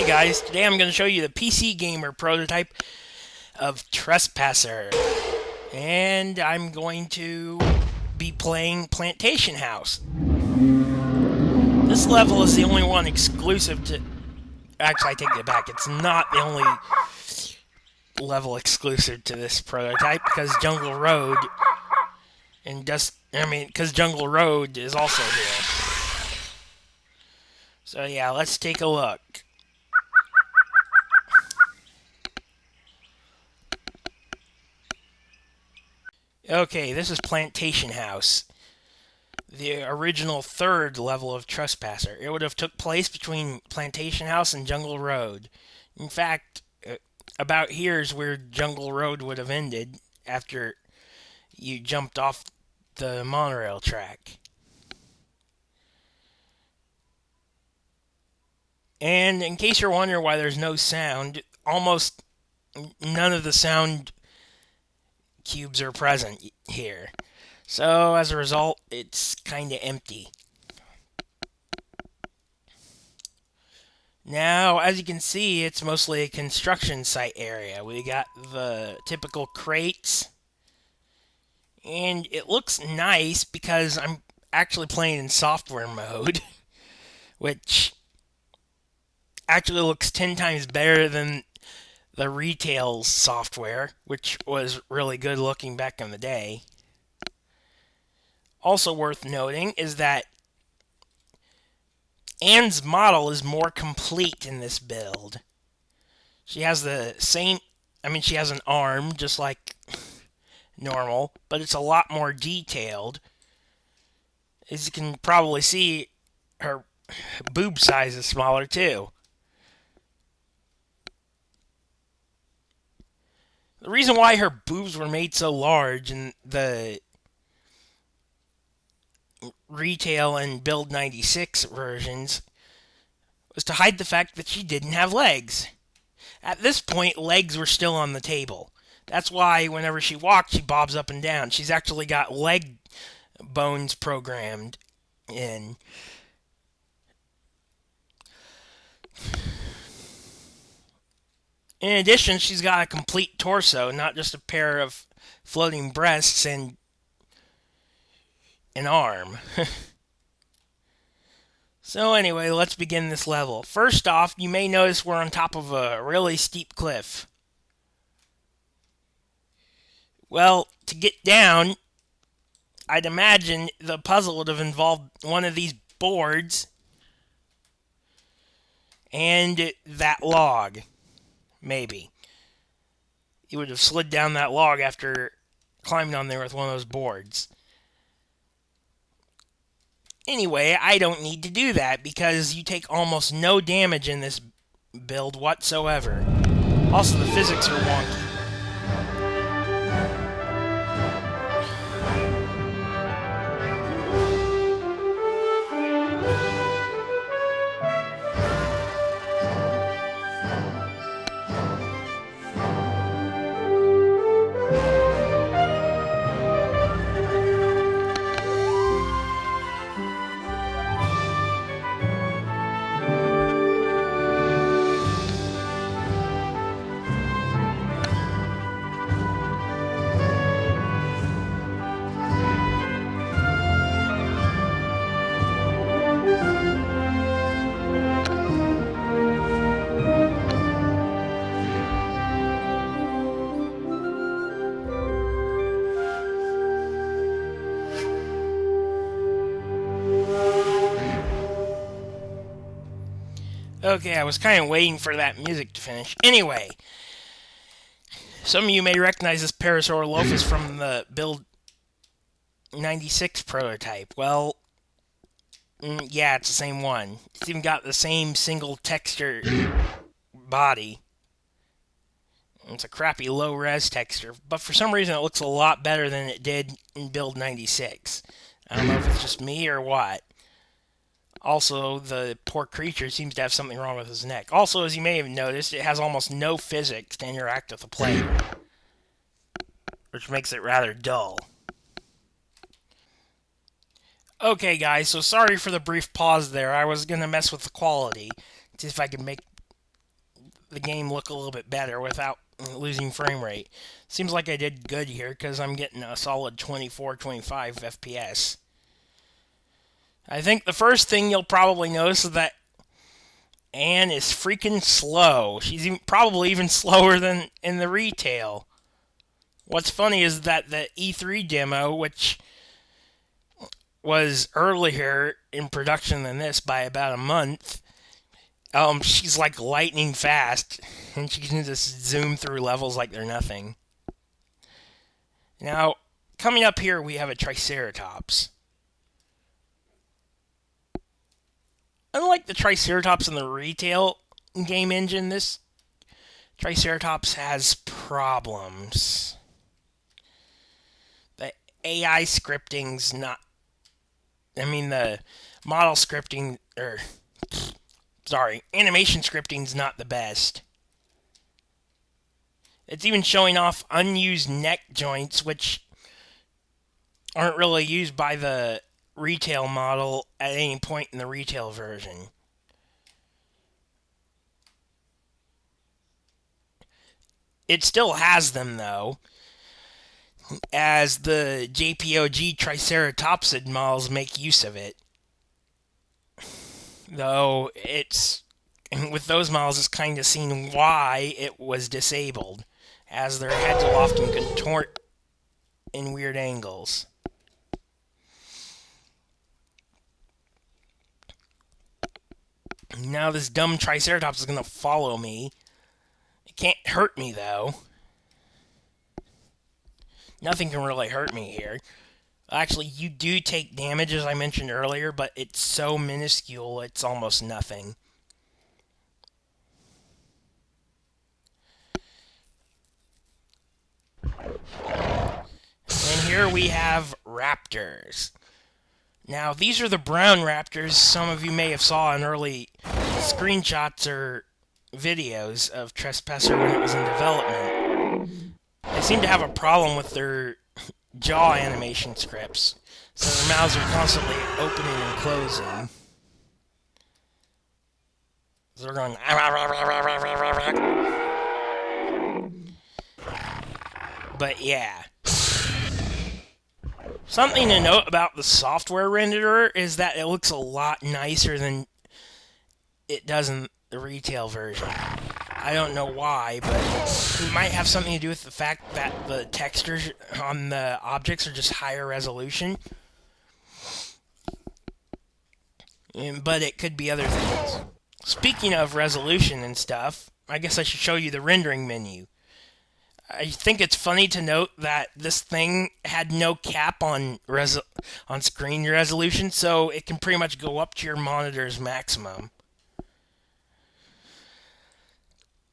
Hey guys, today I'm going to show you the PC Gamer prototype of Trespasser. And I'm going to be playing Plantation House. This level is the only one exclusive to... Actually, I take it back. It's not the only level exclusive to this prototype because Jungle Road because Jungle Road is also here. So yeah, let's take a look. Okay, this is Plantation House, the original third level of Trespasser. It would have took place between Plantation House and Jungle Road. In fact, about here is where Jungle Road would have ended after you jumped off the monorail track. And in case you're wondering why there's no sound, almost none of the sound cubes are present here. So, as a result, it's kind of empty. Now, as you can see, it's mostly a construction site area. We got the typical crates. And it looks nice because I'm actually playing in software mode, which actually looks 10 times better than the retail software, which was really good looking back in the day. Also worth noting is that Anne's model is more complete in this build. She has she has an arm just like normal, but it's a lot more detailed. As you can probably see, her boob size is smaller too. The reason why her boobs were made so large in the retail and Build 96 versions was to hide the fact that she didn't have legs. At this point, legs were still on the table. That's why whenever she walks, she bobs up and down. She's actually got leg bones programmed in. In addition, she's got a complete torso, not just a pair of floating breasts and an arm. So anyway, let's begin this level. First off, you may notice we're on top of a really steep cliff. Well, to get down, I'd imagine the puzzle would have involved one of these boards and that log. Maybe. You would have slid down that log after climbing on there with one of those boards. Anyway, I don't need to do that because you take almost no damage in this build whatsoever. Also, the physics are wonky. Okay, I was kind of waiting for that music to finish. Anyway, some of you may recognize this Parasaurolophus from the Build 96 prototype. Well, yeah, it's the same one. It's even got the same single texture body. It's a crappy low-res texture, but for some reason it looks a lot better than it did in Build 96. I don't know if it's just me or what. Also, the poor creature seems to have something wrong with his neck. Also, as you may have noticed, it has almost no physics to interact with the player, which makes it rather dull. Okay, guys, so sorry for the brief pause there. I was going to mess with the quality, see if I could make the game look a little bit better without losing frame rate. Seems like I did good here because I'm getting a solid 24, 25 FPS. I think the first thing you'll probably notice is that Anne is freaking slow. She's probably even slower than in the retail. What's funny is that the E3 demo, which was earlier in production than this by about a month, she's like lightning fast, and she can just zoom through levels like they're nothing. Now, coming up here, we have a Triceratops. Unlike the Triceratops in the retail game engine, this Triceratops has problems. The AI scripting's not... the model scripting... animation scripting's not the best. It's even showing off unused neck joints, which aren't really used by the retail model at any point in the retail version. It still has them, though, as the JPOG Triceratopsid models make use of it. Though with those models, it's kind of seen why it was disabled, as their heads will often contort in weird angles. Now this dumb Triceratops is going to follow me. It can't hurt me, though. Nothing can really hurt me here. Actually, you do take damage, as I mentioned earlier, but it's so minuscule, it's almost nothing. And here we have raptors. Now, these are the brown raptors some of you may have saw in early screenshots or videos of Trespasser when it was in development. They seem to have a problem with their jaw animation scripts, so their mouths are constantly opening and closing. So they're going... But yeah. Something to note about the software renderer is that it looks a lot nicer than it does in the retail version. I don't know why, but it might have something to do with the fact that the textures on the objects are just higher resolution. But it could be other things. Speaking of resolution and stuff, I guess I should show you the rendering menu. I think it's funny to note that this thing had no cap on screen resolution, so it can pretty much go up to your monitor's maximum.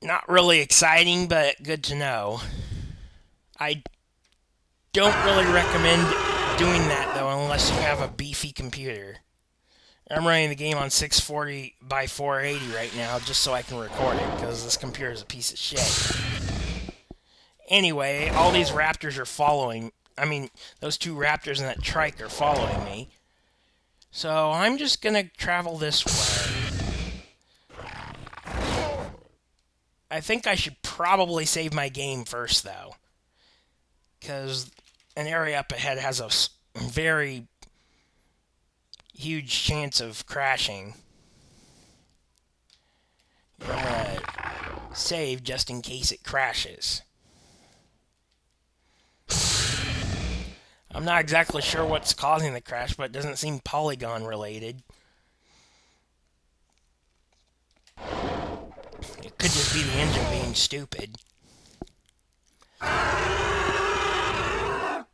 Not really exciting, but good to know. I don't really recommend doing that, though, unless you have a beefy computer. I'm running the game on 640 by 480 right now, just so I can record it, because this computer is a piece of shit. Anyway, all these raptors are following... those two raptors and that trike are following me. So, I'm just gonna travel this way. I think I should probably save my game first, though. Because an area up ahead has a very huge chance of crashing. I'm gonna save just in case it crashes. I'm not exactly sure what's causing the crash, but it doesn't seem polygon related. It could just be the engine being stupid. I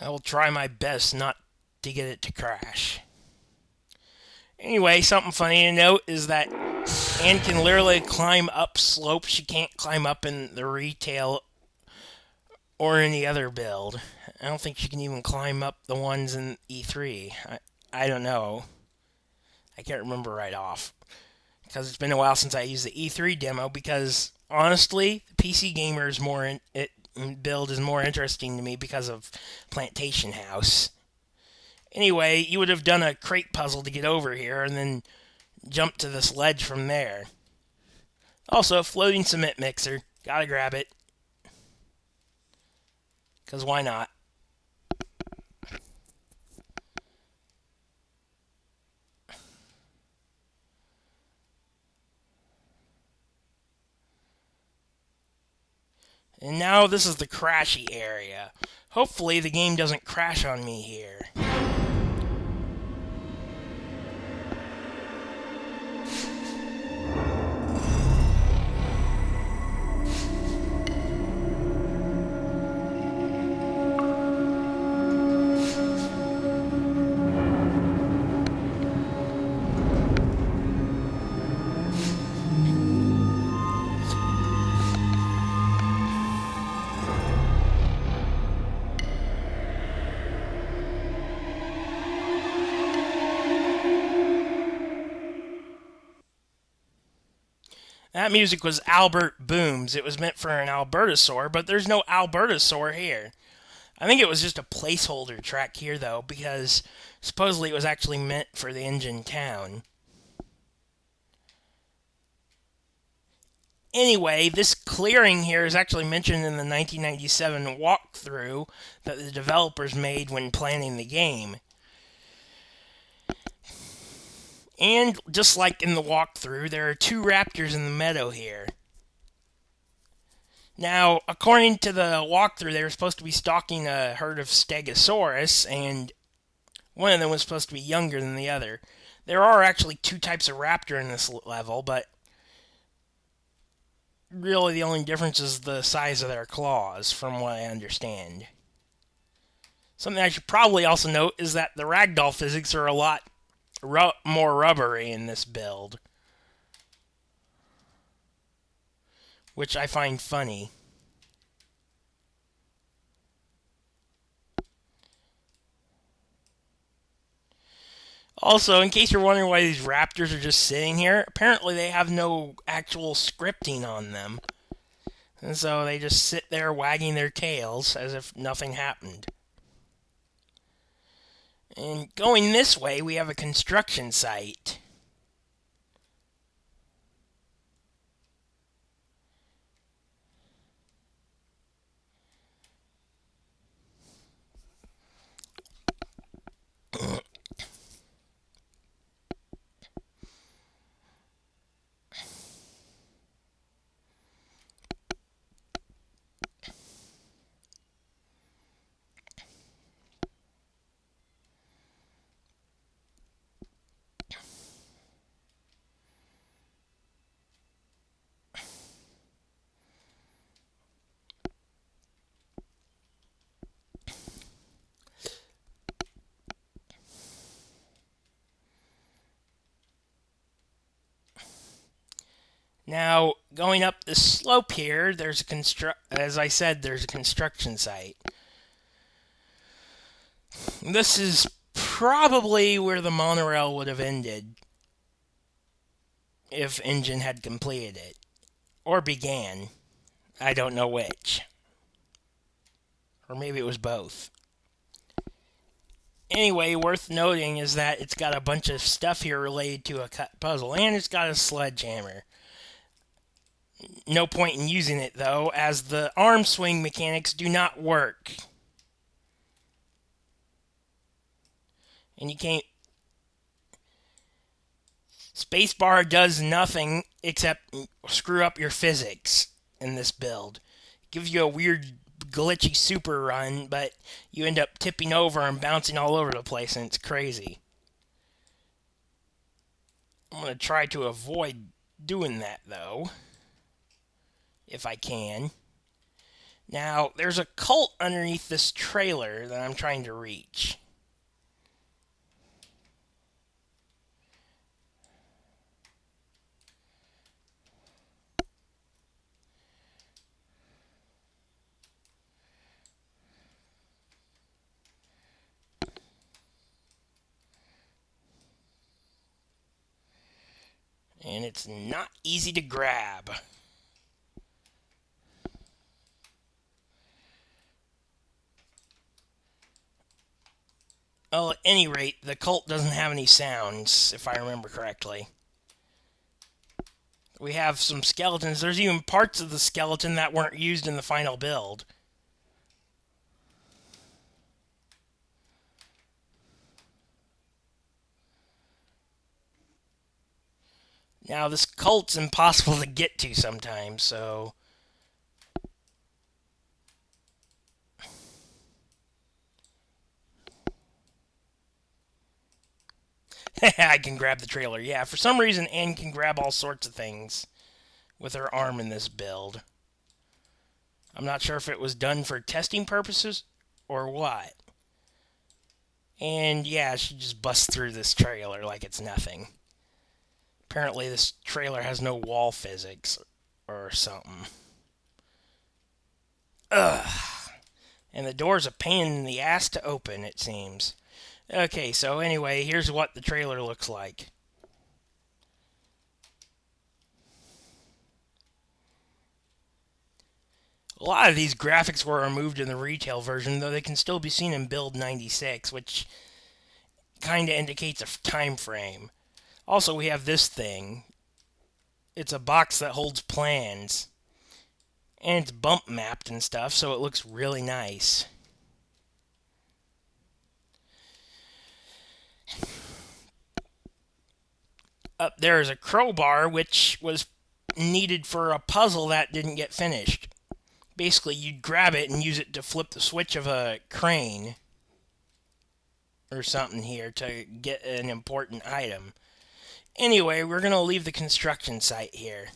will try my best not to get it to crash. Anyway, something funny to note is that Anne can literally climb up slopes she can't climb up in the retail or any other build. I don't think she can even climb up the ones in E3. I don't know. I can't remember right off. Because it's been a while since I used the E3 demo, because honestly, the PC Gamer is build is more interesting to me because of Plantation House. Anyway, you would have done a crate puzzle to get over here and then jump to this ledge from there. Also, floating cement mixer. Gotta grab it. Because why not? And now this is the crashy area. Hopefully the game doesn't crash on me here. That music was Albert Booms. It was meant for an Albertosaur, but there's no Albertosaur here. I think it was just a placeholder track here, though, because supposedly it was actually meant for the engine town. Anyway, this clearing here is actually mentioned in the 1997 walkthrough that the developers made when planning the game. And just like in the walkthrough, there are 2 raptors in the meadow here. Now, according to the walkthrough, they were supposed to be stalking a herd of Stegosaurus, and one of them was supposed to be younger than the other. There are actually 2 types of raptor in this level, but really the only difference is the size of their claws, from what I understand. Something I should probably also note is that the ragdoll physics are a lot more rubbery in this build, which I find funny. Also, in case you're wondering why these raptors are just sitting here, apparently they have no actual scripting on them. And so they just sit there wagging their tails as if nothing happened. And going this way, we have a construction site. Now, going up the slope here, there's as I said, there's a construction site. This is probably where the monorail would have ended if Engine had completed it. Or began. I don't know which. Or maybe it was both. Anyway, worth noting is that it's got a bunch of stuff here related to a cut puzzle, and it's got a sledgehammer. No point in using it, though, as the arm swing mechanics do not work. And you can't... Spacebar does nothing except screw up your physics in this build. It gives you a weird, glitchy super run, but you end up tipping over and bouncing all over the place, and it's crazy. I'm going to try to avoid doing that, though, if I can. Now, there's a cult underneath this trailer that I'm trying to reach. And it's not easy to grab. Well, at any rate, the cult doesn't have any sounds, if I remember correctly. We have some skeletons. There's even parts of the skeleton that weren't used in the final build. Now, this cult's impossible to get to sometimes, so... I can grab the trailer. Yeah, for some reason, Anne can grab all sorts of things with her arm in this build. I'm not sure if it was done for testing purposes or what. And yeah, she just busts through this trailer like it's nothing. Apparently this trailer has no wall physics or something. Ugh. And the door's a pain in the ass to open, it seems. Okay, so anyway, here's what the trailer looks like. A lot of these graphics were removed in the retail version, though they can still be seen in Build 96, which kind of indicates a time frame. Also, we have this thing. It's a box that holds plans. And it's bump mapped and stuff, so it looks really nice. Up there is a crowbar, which was needed for a puzzle that didn't get finished. Basically, you'd grab it and use it to flip the switch of a crane or something here to get an important item. Anyway, we're going to leave the construction site here.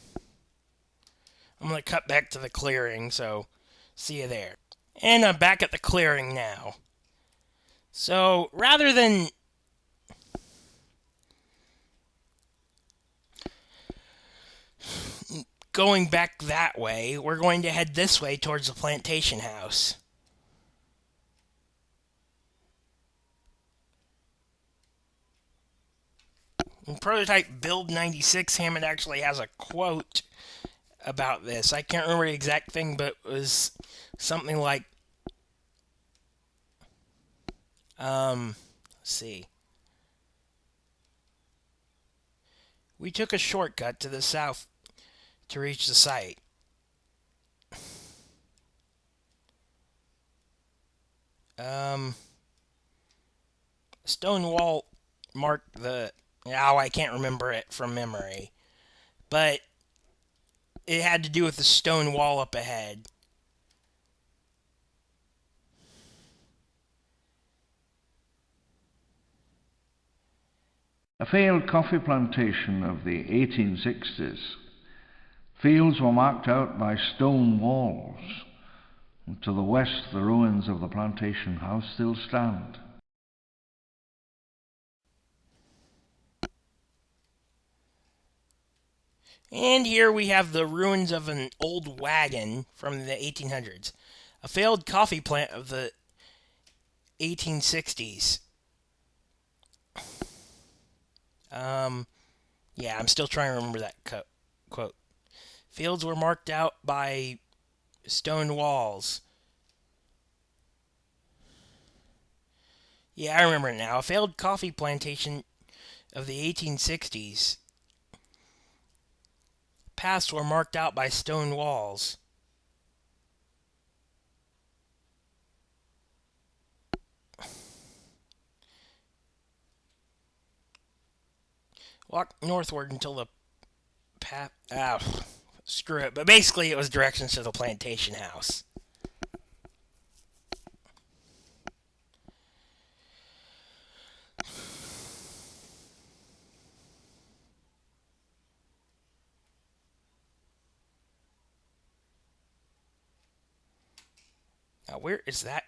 I'm going to cut back to the clearing, so see you there. And I'm back at the clearing now. So, rather than going back that way, we're going to head this way towards the plantation house. In Prototype Build 96, Hammond actually has a quote about this. I can't remember the exact thing, but it was something like, let's see. We took a shortcut to the south to reach the site. Stone wall marked the... Now I can't remember it from memory. But it had to do with the stone wall up ahead. A failed coffee plantation of the 1860s. Fields were marked out by stone walls. And to the west, the ruins of the plantation house still stand. And here we have the ruins of an old wagon from the 1800s. A failed coffee plant of the 1860s. Yeah, I'm still trying to remember that quote. Fields were marked out by stone walls. Yeah, I remember it now. A failed coffee plantation of the 1860s. Paths were marked out by stone walls. Walk northward until the path... screw it. But basically, it was directions to the plantation house. Now, where is that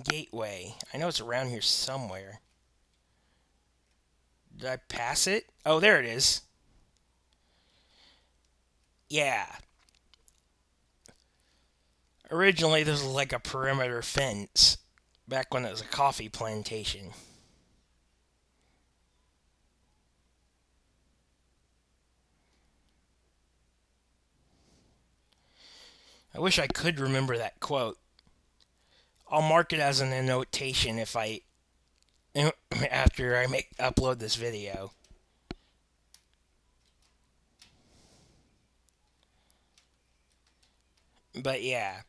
gateway? I know it's around here somewhere. Did I pass it? Oh, there it is. Yeah. Originally, this was like a perimeter fence. Back when it was a coffee plantation. I wish I could remember that quote. I'll mark it as an annotation if I after I upload this video. But yeah,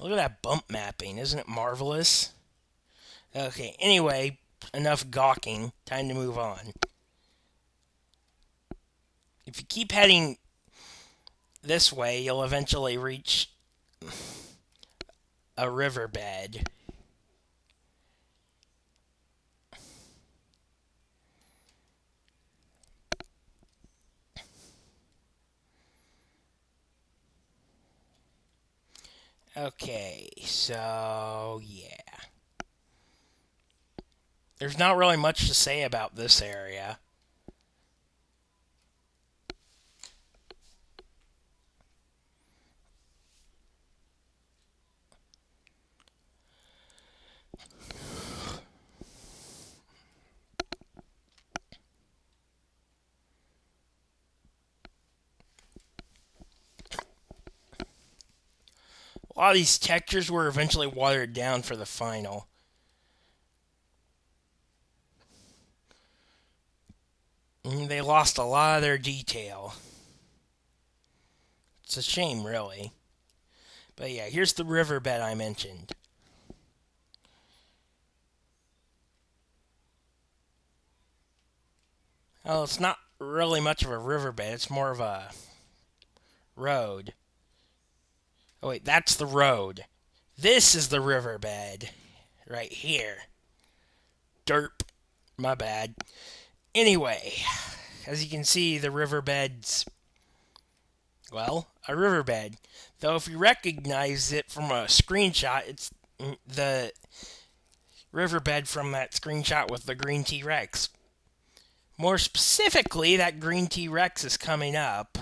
look at that bump mapping. Isn't it marvelous? Okay, anyway, enough gawking. Time to move on. If you keep heading this way, you'll eventually reach a riverbed. Okay, so yeah. There's not really much to say about this area. A lot of these textures were eventually watered down for the final. They lost a lot of their detail. It's a shame, really. But yeah, here's the riverbed I mentioned. Oh, it's not really much of a riverbed. It's more of a road. Oh, wait, that's the road. This is the riverbed. Right here. Derp. My bad. Anyway, as you can see, the riverbed's, well, a riverbed. Though if you recognize it from a screenshot, it's the riverbed from that screenshot with the green T-Rex. More specifically, that green T-Rex is coming up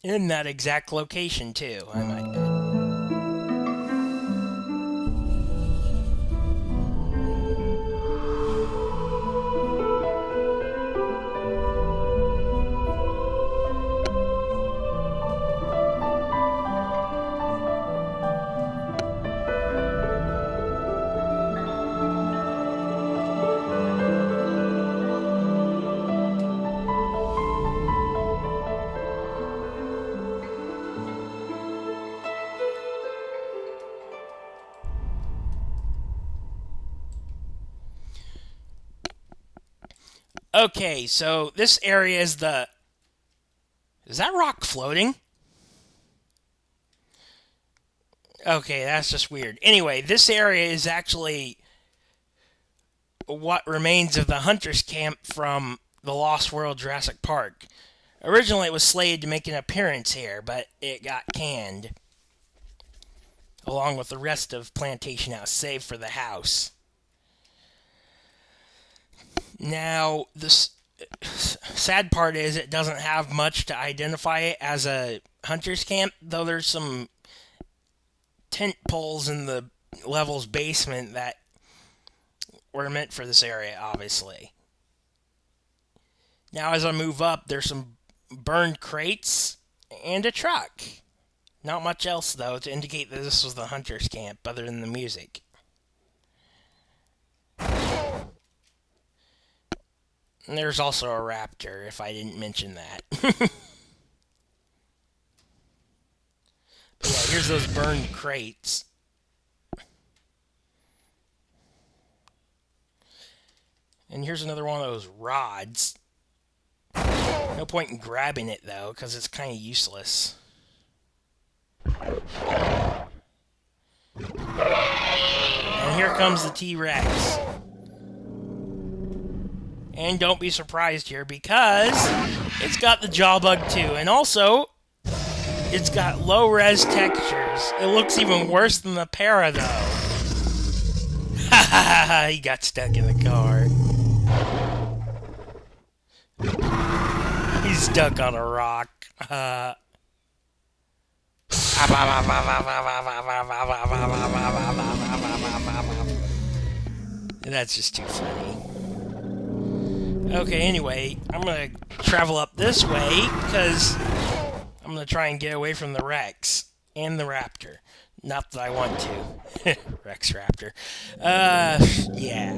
in that exact location, too, I might add. Okay, so this area is the... Is that rock floating? Okay, that's just weird. Anyway, this area is actually what remains of the Hunter's Camp from the Lost World Jurassic Park. Originally, it was slated to make an appearance here, but it got canned, along with the rest of Plantation House, save for the house. Now, the sad part is it doesn't have much to identify it as a hunter's camp, though there's some tent poles in the level's basement that were meant for this area, obviously. Now, as I move up, there's some burned crates and a truck. Not much else, though, to indicate that this was the hunter's camp, other than the music. And there's also a raptor, if I didn't mention that. But yeah, here's those burned crates. And here's another one of those rods. No point in grabbing it, though, because it's kind of useless. And here comes the T-Rex. And don't be surprised here, because it's got the jaw bug too. And also, it's got low-res textures. It looks even worse than the Para, though. Ha ha ha, he got stuck in the car. He's stuck on a rock. That's just too funny. Okay, anyway, I'm gonna travel up this way, because I'm gonna try and get away from the Rex and the Raptor. Not that I want to. Rex Raptor. Yeah.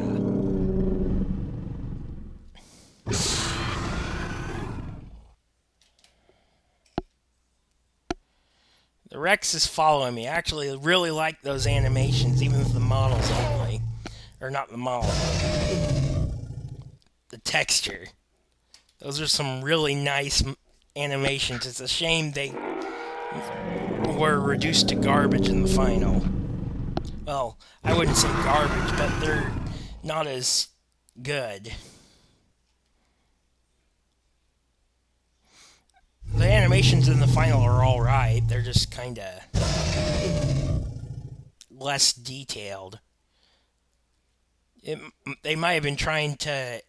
The Rex is following me. I actually really like those animations, even if the models only. Or not the model, the texture. Those are some really nice animations. It's a shame they were reduced to garbage in the final. Well, I wouldn't say garbage, but they're not as good. The animations in the final are alright. They're just kinda less detailed. They might have been trying to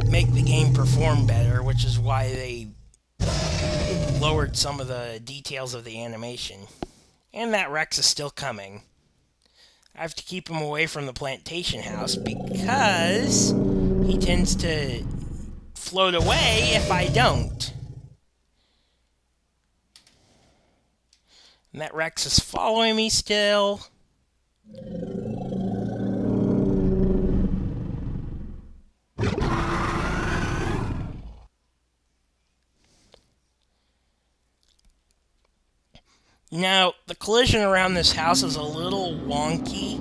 make the game perform better, which is why they lowered some of the details of the animation. And that Rex is still coming. I have to keep him away from the plantation house because he tends to float away if I don't. And that Rex is following me still. Now, the collision around this house is a little wonky.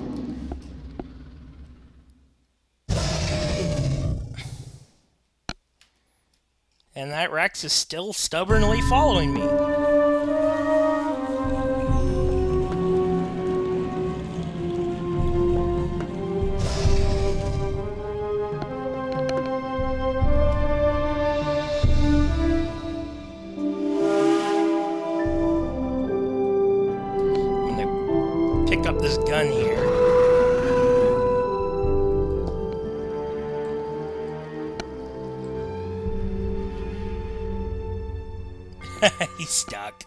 And that Rex is still stubbornly following me. Pick up this gun here. He's stuck.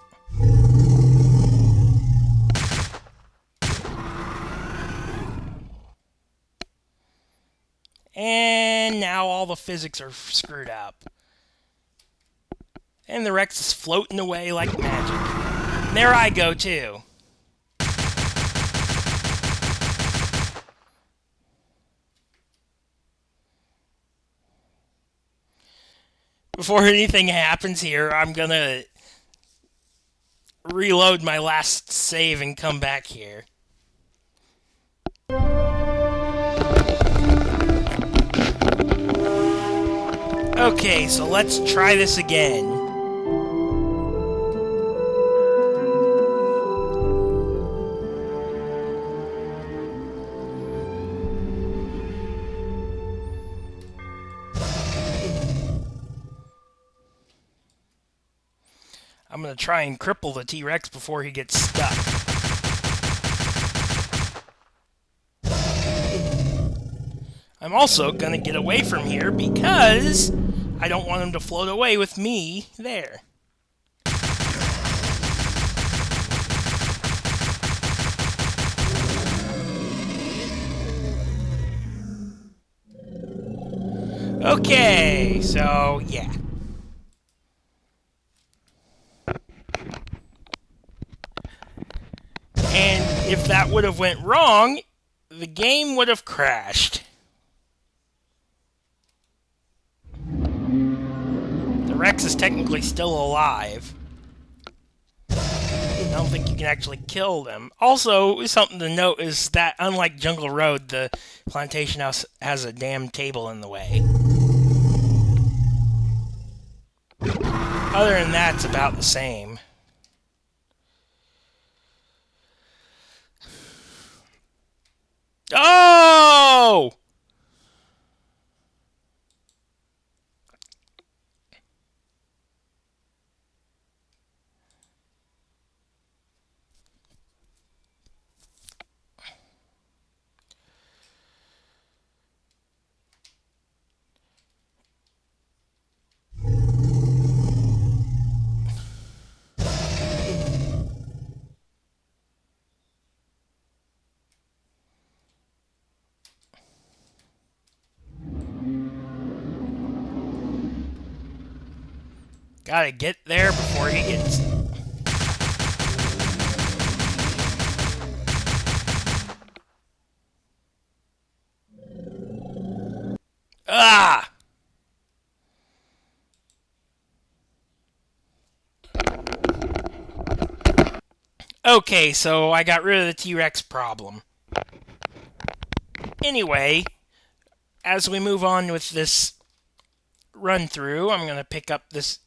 And now all the physics are screwed up. And the Rex is floating away like magic. And there I go too. Before anything happens here, I'm gonna reload my last save and come back here. Okay, so let's try this again. I'm going to try and cripple the T-Rex before he gets stuck. I'm also going to get away from here because I don't want him to float away with me there. Okay, so yeah. And if that would have went wrong, the game would have crashed. The Rex is technically still alive. I don't think you can actually kill them. Also, something to note is that, unlike Jungle Road, the Plantation House has a damn table in the way. Other than that, it's about the same. Oh! Gotta get there before he gets... Ah! Okay, so I got rid of the T-Rex problem. Anyway, as we move on with this run through, I'm going to pick up this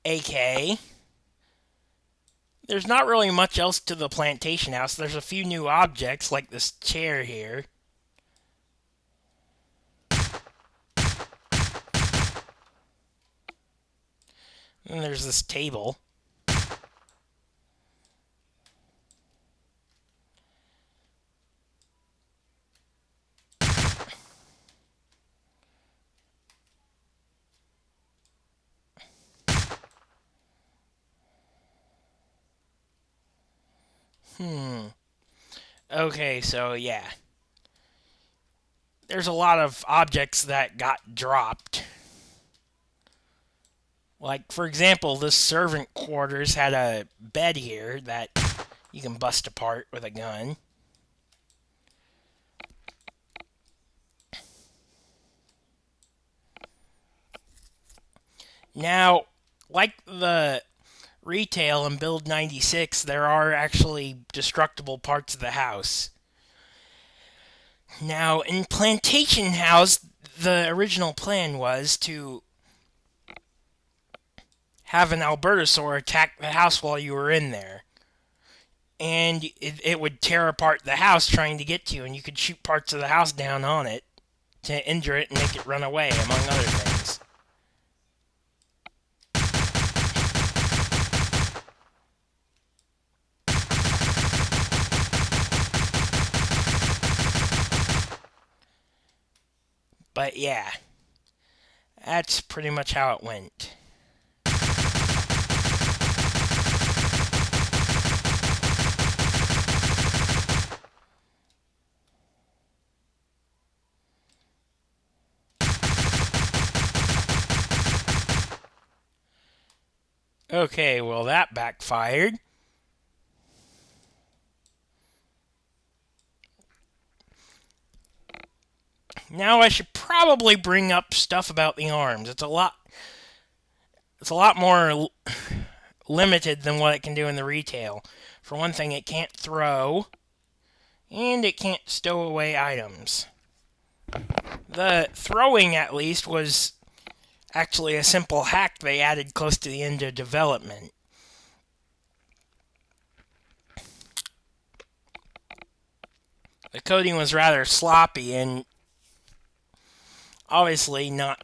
AK. There's not really much else to the plantation house. There's a few new objects, like this chair here. And there's this table. Okay, so yeah. There's a lot of objects that got dropped. Like, for example, this servant quarters had a bed here that you can bust apart with a gun. Now, like the retail and Build 96, there are actually destructible parts of the house. Now, in Plantation House, the original plan was to have an Albertosaur attack the house while you were in there. And it would tear apart the house trying to get to you, and you could shoot parts of the house down on it to injure it and make it run away, among other things. But yeah, that's pretty much how it went. Okay, well that backfired. Now I should probably bring up stuff about the arms. It's a lot more limited than what it can do in the retail. For one thing, it can't throw, and it can't stow away items. The throwing, at least, was actually a simple hack they added close to the end of development. The coding was rather sloppy and obviously not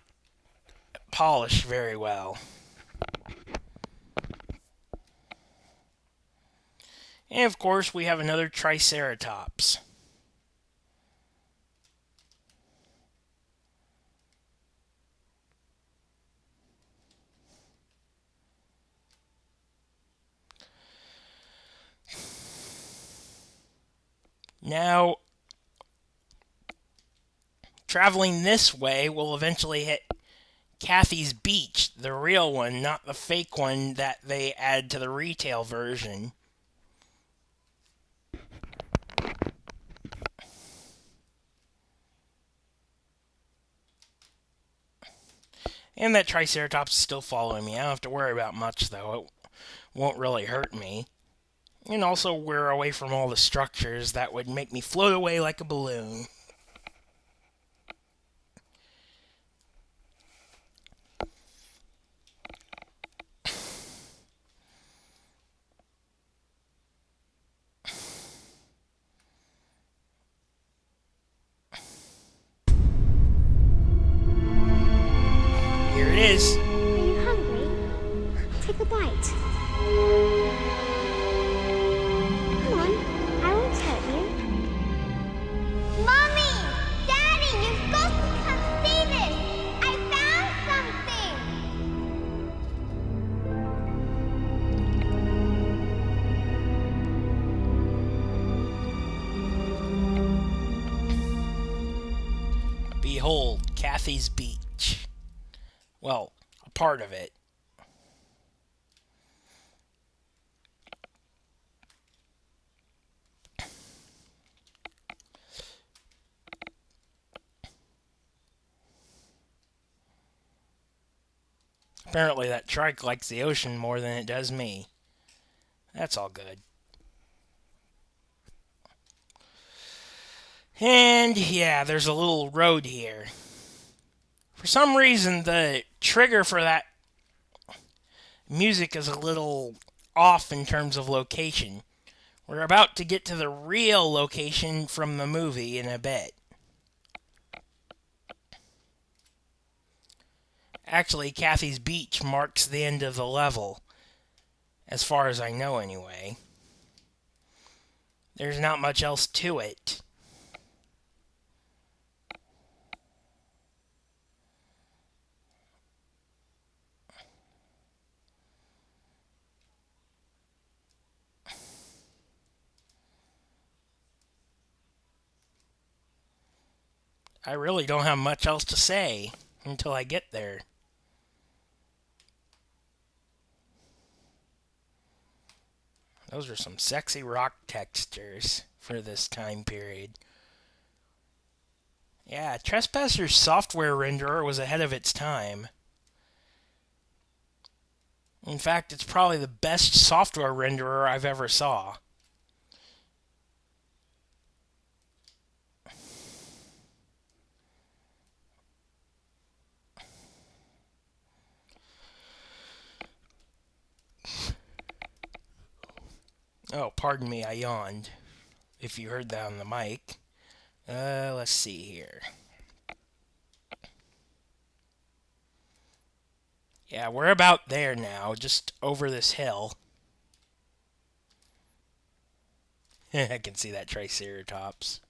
polished very well. And of course, we have another Triceratops. Now, traveling this way, we'll eventually hit Cathy's Beach, the real one, not the fake one that they add to the retail version. And that Triceratops is still following me. I don't have to worry about much, though. It won't really hurt me. And also, we're away from all the structures that would make me float away like a balloon. Here it is. Are you hungry? Take a bite. Come on, I won't hurt you. Mommy! Daddy, you've got to come see this! I found something! Behold, Cathy's Beach. Well, a part of it. Apparently that trike likes the ocean more than it does me. That's all good. And yeah, there's a little road here. For some reason, the trigger for that music is a little off in terms of location. We're about to get to the real location from the movie in a bit. Actually, Cathy's Beach marks the end of the level, as far as I know anyway. There's not much else to it. I really don't have much else to say until I get there. Those are some sexy rock textures for this time period. Yeah, Trespasser's software renderer was ahead of its time. In fact, it's probably the best software renderer I've ever saw. Oh, pardon me, I yawned, if you heard that on the mic. Let's see here. Yeah, we're about there now, just over this hill. I can see that Triceratops.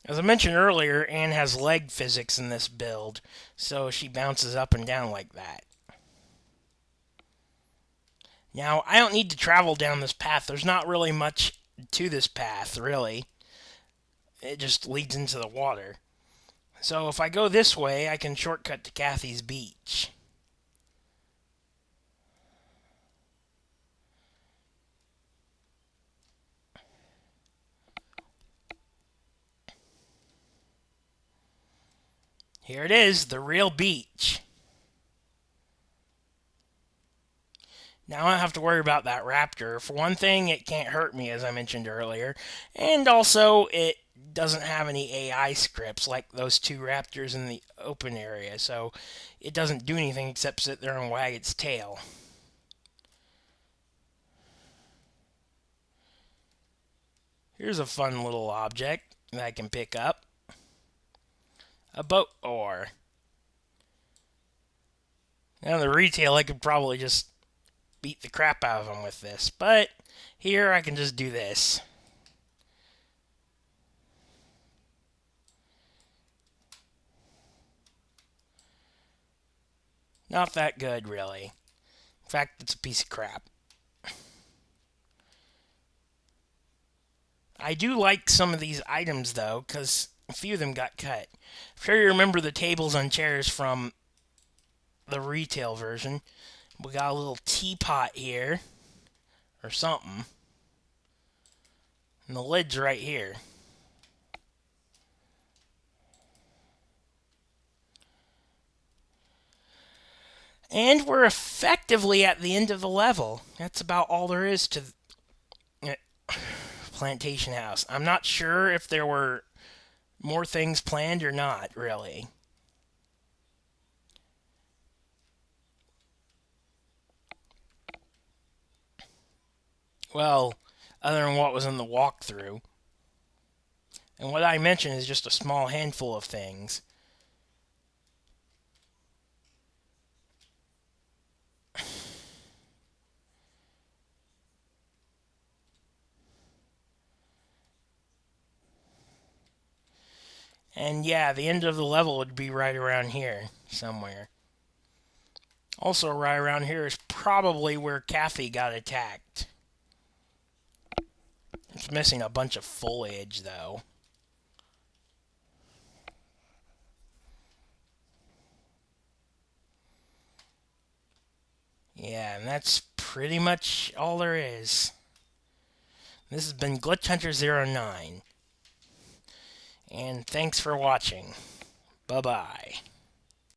As I mentioned earlier, Anne has leg physics in this build, so she bounces up and down like that. Now, I don't need to travel down this path. There's not really much to this path, really. It just leads into the water. So if I go this way, I can shortcut to Cathy's Beach. Here it is, the real beach. Now I don't have to worry about that raptor. For one thing, it can't hurt me, as I mentioned earlier. And also, it doesn't have any AI scripts like those two raptors in the open area. So it doesn't do anything except sit there and wag its tail. Here's a fun little object that I can pick up. A boat oar. Now in the retail, I could probably just beat the crap out of them with this. But here I can just do this. Not that good, really. In fact, it's a piece of crap. I do like some of these items, though, because a few of them got cut. I'm sure you remember the tables and chairs from the retail version. We got a little teapot here, or something. And the lid's right here. And we're effectively at the end of the level. That's about all there is to Plantation House. I'm not sure if there were more things planned or not, really. Well, other than what was in the walkthrough. And what I mentioned is just a small handful of things. And yeah, the end of the level would be right around here, somewhere. Also, right around here is probably where Cathy got attacked. It's missing a bunch of foliage, though. Yeah, and that's pretty much all there is. This has been Glitch Hunter 09. And thanks for watching. Bye-bye.